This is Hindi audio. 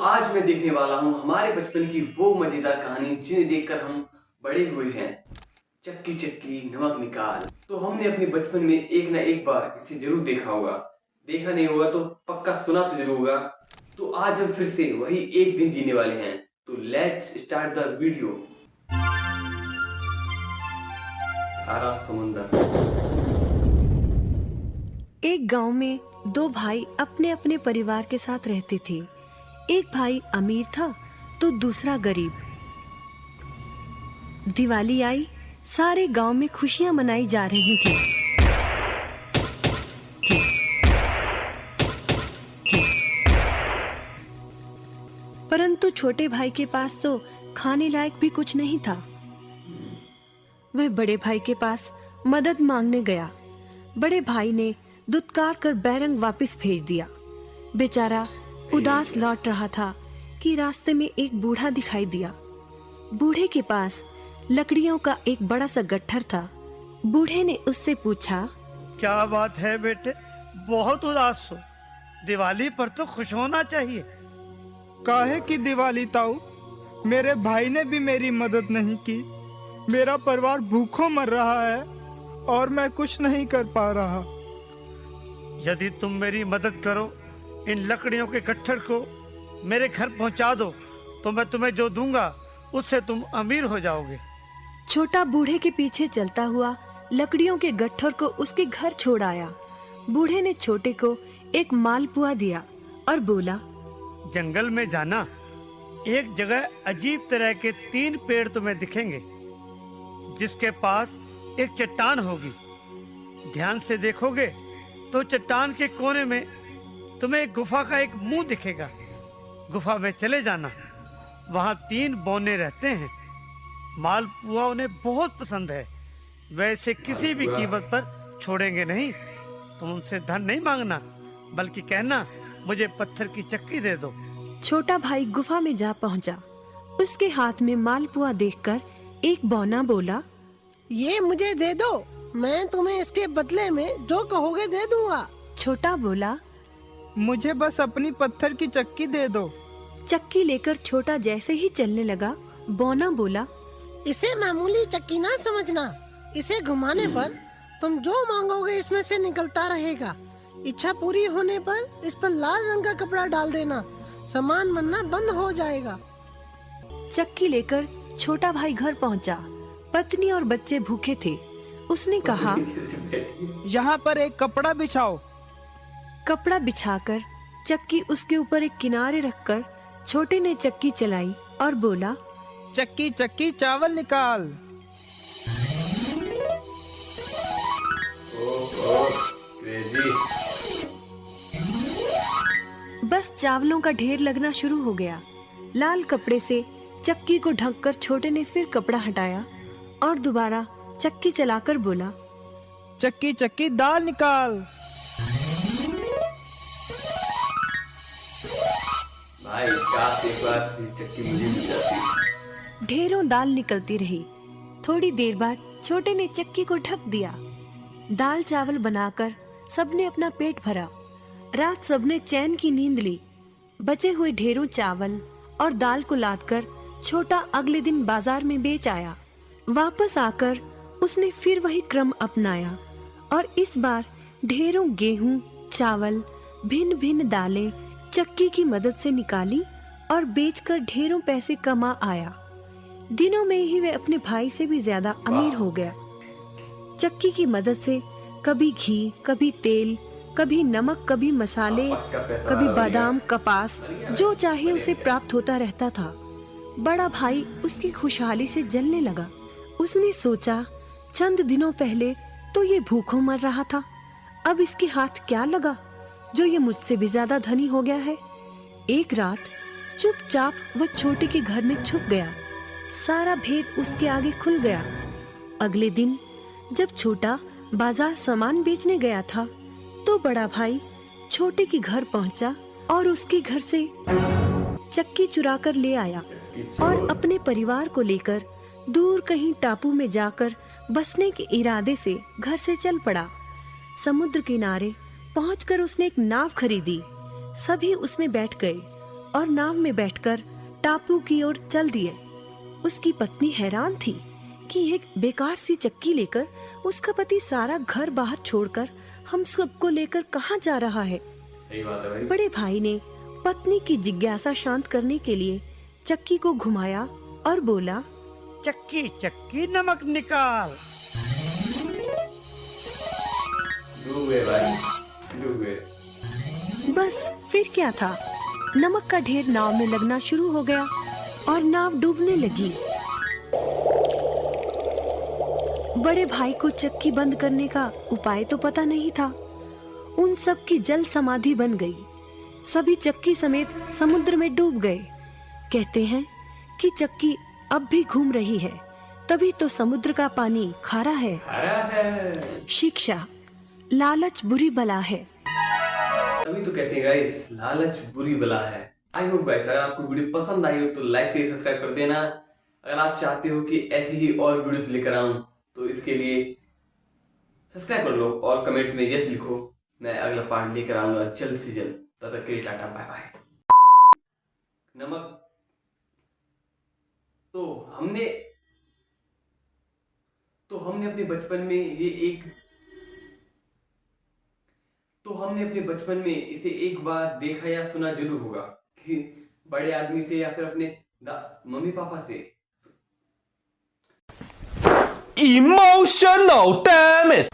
आज मैं देखने वाला हूँ हमारे बचपन की वो मजेदार कहानी जिन्हें देखकर हम बड़े हुए हैं। चक्की चक्की नमक निकाल। तो हमने अपने बचपन में एक ना एक बार इसे जरूर देखा होगा। देखा नहीं होगा तो पक्का सुना तो जरूर होगा। तो आज हम फिर से वही एक दिन जीने वाले हैं। तो लेट्स स्टार्ट द वीडियो। खारा समुंदर। एक गांव में दो भाई अपने अपने परिवार के साथ रहते थे। एक भाई अमीर था तो दूसरा गरीब। दिवाली आई, सारे गांव में खुशियां मनाई जा रही थी। परंतु छोटे भाई के पास तो खाने लायक भी कुछ नहीं था। वह बड़े भाई के पास मदद मांगने गया। बड़े भाई ने दुत्कार कर बैरंग वापस भेज दिया। बेचारा उदास लौट रहा था कि रास्ते में एक बूढ़ा दिखाई दिया। बूढ़े के पास लकड़ियों का एक बड़ा सा गट्ठर था। बूढ़े ने उससे पूछा, क्या बात है बेटे, बहुत उदास हो। दिवाली पर तो खुश होना चाहिए। काहे की दिवाली ताऊ, मेरे भाई ने भी मेरी मदद नहीं की। मेरा परिवार भूखों मर रहा है और मैं कुछ नहीं कर पा रहा। यदि तुम मेरी मदद करो, इन लकड़ियों के गट्ठर को मेरे घर पहुंचा दो, तो मैं तुम्हें जो दूंगा उससे तुम अमीर हो जाओगे। छोटा बूढ़े के पीछे चलता हुआ लकड़ियों के गट्ठर को उसके घर छोड़ आया। बूढ़े ने छोटे को एक मालपुआ दिया और बोला, जंगल में जाना, एक जगह अजीब तरह के 3 पेड़ तुम्हें दिखेंगे, जिसके पास एक चट्टान होगी। ध्यान से देखोगे तो चट्टान के कोने में तुम्हें एक गुफा का एक मुंह दिखेगा। गुफा में चले जाना, वहां 3 बौने रहते हैं। मालपुआ उन्हें बहुत पसंद है, वैसे किसी भी कीमत पर छोड़ेंगे नहीं। तुम उनसे धन नहीं मांगना, बल्कि कहना मुझे पत्थर की चक्की दे दो। छोटा भाई गुफा में जा पहुंचा। उसके हाथ में मालपुआ देखकर एक बौना बोला, ये मुझे दे दो, मैं तुम्हें इसके बदले में जो कहोगे दे दूंगा। छोटा बोला, मुझे बस अपनी पत्थर की चक्की दे दो। चक्की लेकर छोटा जैसे ही चलने लगा, बौना बोला, इसे मामूली चक्की ना समझना। इसे घुमाने पर तुम जो मांगोगे इसमें से निकलता रहेगा। इच्छा पूरी होने पर इस पर लाल रंग का कपड़ा डाल देना, सामान बनना बंद हो जाएगा। चक्की लेकर छोटा भाई घर पहुंचा। पत्नी और बच्चे भूखे थे। उसने कहा, यहाँ पर एक कपड़ा बिछाओ। कपड़ा बिछाकर चक्की उसके ऊपर एक किनारे रखकर छोटे ने चक्की चलाई और बोला, चक्की चक्की चावल निकाल। बस चावलों का ढेर लगना शुरू हो गया। लाल कपड़े से चक्की को ढककर छोटे ने फिर कपड़ा हटाया और दोबारा चक्की चलाकर बोला, चक्की चक्की दाल निकाल। भाई काश एक बार चक्की मुझे मिल जाती। ढेरों दाल निकलती रही। थोड़ी देर बाद छोटे ने चक्की को ढक दिया। दाल चावल बनाकर सबने अपना पेट भरा। रात सबने चैन की नींद ली। बचे हुए ढेरों चावल और दाल को लादकर छोटा अगले दिन बाजार में बेच आया। वापस आकर उसने फिर वही क्रम अपनाया और इस बार ढेरों गेहूं, चावल, भिन्न भिन्न दालें चक्की की मदद से निकाली और बेचकर ढेरों पैसे कमा आया। दिनों में ही वह अपने भाई से भी ज्यादा अमीर हो गया। चक्की की मदद से कभी घी, कभी तेल, कभी नमक, कभी मसाले, कभी बादाम, कपास, जो चाहे उसे प्राप्त होता रहता था। बड़ा भाई उसकी खुशहाली से जलने लगा। उसने सोचा, चंद दिनों पहले तो ये भूखों मर रहा था, अब इसके हाथ क्या लगा जो ये मुझसे भी ज्यादा धनी हो गया है। एक रात चुपचाप वह छोटे के घर में छुप गया। सारा भेद उसके आगे खुल गया। अगले दिन जब छोटा बाजार सामान बेचने गया था, तो बड़ा भाई छोटे के घर पहुंचा और उसके घर से चक्की चुरा कर ले आया और अपने परिवार को लेकर दूर कहीं टापू में जाकर बसने के इरादे से घर से चल पड़ा। समुद्र किनारे पहुंचकर उसने एक नाव खरीदी। सभी उसमें बैठ गए और नाव में बैठकर टापू की ओर चल दिए। उसकी पत्नी हैरान थी कि एक बेकार सी चक्की लेकर उसका पति सारा घर बाहर छोड़कर हम सबको लेकर कहाँ जा रहा है। सही बात है भाई। बड़े भाई ने पत्नी की जिज्ञासा शांत करने के लिए चक्की को घुमाया और बोला, चक्की चक्की नमक निकाल। डूब गए भाई, डूब गए। बस फिर क्या था, नमक का ढेर नाव में लगना शुरू हो गया और नाव डूबने लगी। बड़े भाई को चक्की बंद करने का उपाय तो पता नहीं था। उन सब की जल समाधि बन गई। सभी चक्की समेत समुद्र में डूब गए। कहते हैं कि चक्की अब भी घूम रही है, तभी तो समुद्र का पानी खारा है। हरा है। शिक्षा, लालच बुरी बला है। अभी तो कहते हैं गाइस, लालच बुरी बला है। आई होप गाइस, अगर आपको वीडियो पसंद आई हो तो लाइक शेयर सब्सक्राइब कर देना। अगर आप चाहते हो कि ऐसी ही और वीडियोस लेकर आऊं तो इसके लिए सब्सक्राइब कर लो और कमेंट में यस लिखो। मैं अगला पार्ट लेकर आऊंगा जल्द से जल्द। तब तक के लिए टाटा बाय बाय। नमक तो हमने अपने बचपन में इसे एक बार देखा या सुना जरूर होगा कि बड़े आदमी से या फिर अपने मम्मी पापा से। Emotional damn it